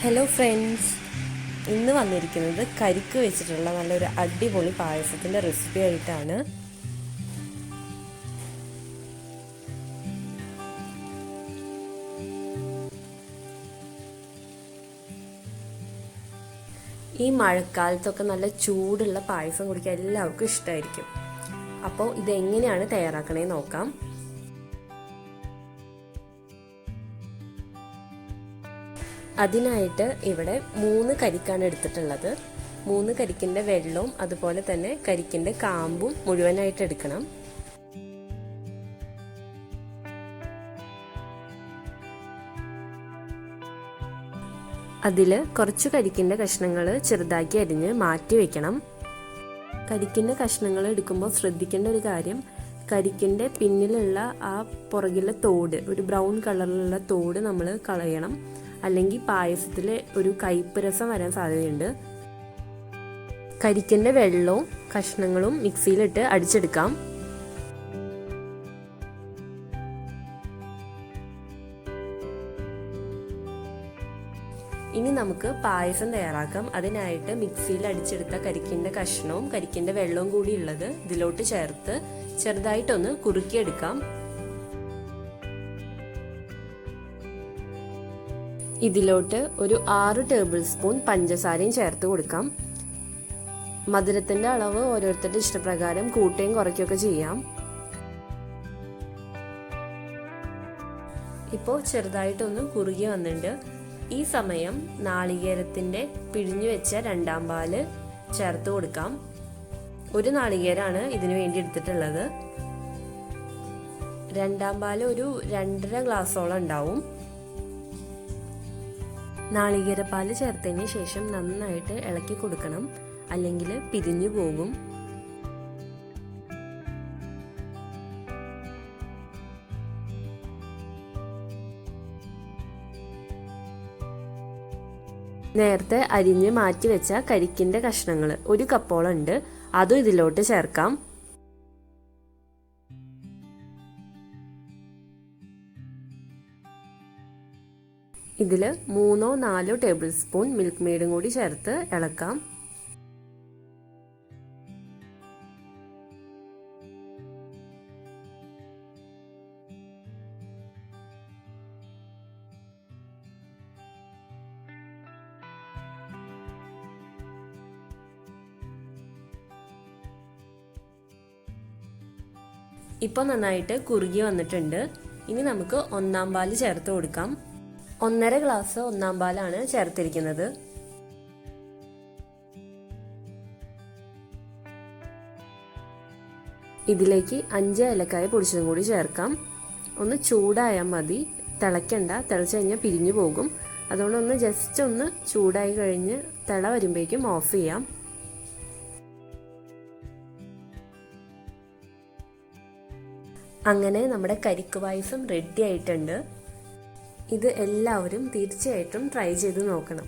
Hello friends, ഇന്ന് വന്നിരിക്കുന്നത് കരിക്ക് വെച്ചിട്ടുള്ള നല്ലൊരു അടിപൊളി പായസത്തിൻ്റെ റെസിപ്പി ആയിട്ടാണ്. ഈ മഴക്കാലത്തൊക്കെ നല്ല ചൂടുള്ള പായസം കുടിക്കാൻ എല്ലാവർക്കും ഇഷ്ടമായിരിക്കും. അപ്പോൾ ഇതെങ്ങനെയാണ് തയ്യാറാക്കണേ നോക്കാം. അതിനായിട്ട് ഇവിടെ 3 കരിക്കാണ് എടുത്തിട്ടുള്ളത്. 3 കരിക്കിൻ്റെ വെള്ളവും അതുപോലെ തന്നെ കരിക്കിൻ്റെ കാമ്പും മുഴുവനായിട്ട് എടുക്കണം. അതിൽ കുറച്ച് കരിക്കിൻ്റെ കഷ്ണങ്ങൾ ചെറുതാക്കി അരിഞ്ഞ് മാറ്റി വെക്കണം. കരിക്കിൻ്റെ കഷ്ണങ്ങൾ എടുക്കുമ്പോൾ ശ്രദ്ധിക്കേണ്ട ഒരു കാര്യം, കരിക്കിൻ്റെ പിന്നിലുള്ള ആ പുറകിലെ തോട്, ഒരു ബ്രൗൺ കളറിലുള്ള തോട് നമ്മൾ കളയണം. അല്ലെങ്കിൽ പായസത്തിൽ ഒരു കയ്പ്പ് രസം വരാൻ സാധ്യതയുണ്ട്. കരിക്കിൻ്റെ വെള്ളവും കഷ്ണങ്ങളും മിക്സിയിലിട്ട് അടിച്ചെടുക്കാം. ഇനി നമുക്ക് പായസം തയ്യാറാക്കാം. അതിനായിട്ട് മിക്സിയിൽ അടിച്ചെടുത്ത കരിക്കിൻ്റെ കഷ്ണവും കരിക്കിൻ്റെ വെള്ളവും കൂടി ഉള്ളത് ഇതിലോട്ട് ചേർത്ത് ചെറുതായിട്ടൊന്ന് കുറുക്കിയെടുക്കാം. ഇതിലോട്ട് ഒരു 6 ടേബിൾ സ്പൂൺ പഞ്ചസാരയും ചേർത്ത് കൊടുക്കാം. മധുരത്തിൻ്റെ അളവ് ഓരോരുത്തരുടെ ഇഷ്ടപ്രകാരം കൂട്ടുകയും കുറയ്ക്കുകയൊക്കെ ചെയ്യാം. ഇപ്പോൾ ചെറുതായിട്ടൊന്ന് കുറുകി വന്നിട്ടുണ്ട്. ഈ സമയം നാളികേരത്തിൻ്റെ പിഴിഞ്ഞു വെച്ച 2ാം പാല് ചേർത്ത് കൊടുക്കാം. 1 നാളികേരമാണ് ഇതിനു വേണ്ടി എടുത്തിട്ടുള്ളത്. 2ാം പാല് ഒരു 2.5 ഗ്ലാസോളം ഉണ്ടാവും. നാളികേരപ്പാല് ചേർത്തതിന് ശേഷം നന്നായിട്ട് ഇളക്കി കൊടുക്കണം, അല്ലെങ്കിൽ പിരിഞ്ഞു പോകും. നേരത്തെ അരിഞ്ഞ് മാറ്റി വെച്ച കരിക്കിൻ്റെ കഷ്ണങ്ങൾ 1 കപ്പോളം ഉണ്ട്, അതും ഇതിലോട്ട് ചേർക്കാം. ഇതിൽ 3-4 ടേബിൾ സ്പൂൺ മിൽക്ക്മെയ്ഡും കൂടി ചേർത്ത് ഇളക്കാം. ഇപ്പോൾ നന്നായിട്ട് കുറുകി വന്നിട്ടുണ്ട്. ഇനി നമുക്ക് 1ാം പാല് ചേർത്ത് കൊടുക്കാം. 1.5 ഗ്ലാസ് 1ാം പാലാണ് ചേർത്തിരിക്കുന്നത്. ഇതിലേക്ക് 5 ഏലക്കായ പൊടിച്ചതും കൂടി ചേർക്കാം. ഒന്ന് ചൂടായാൽ മതി, തിളയ്ക്കണ്ട. തിളച്ച് കഴിഞ്ഞാൽ പിരിഞ്ഞു പോകും. അതുകൊണ്ട് ഒന്ന് ജസ്റ്റ് ഒന്ന് ചൂടായി കഴിഞ്ഞ് തിള വരുമ്പോഴേക്കും ഓഫ് ചെയ്യാം. അങ്ങനെ നമ്മുടെ കരിക്ക് പായസം റെഡി ആയിട്ടുണ്ട്. ഇത് എല്ലാവരും തീർച്ചയായിട്ടും ട്രൈ ചെയ്ത് നോക്കണം.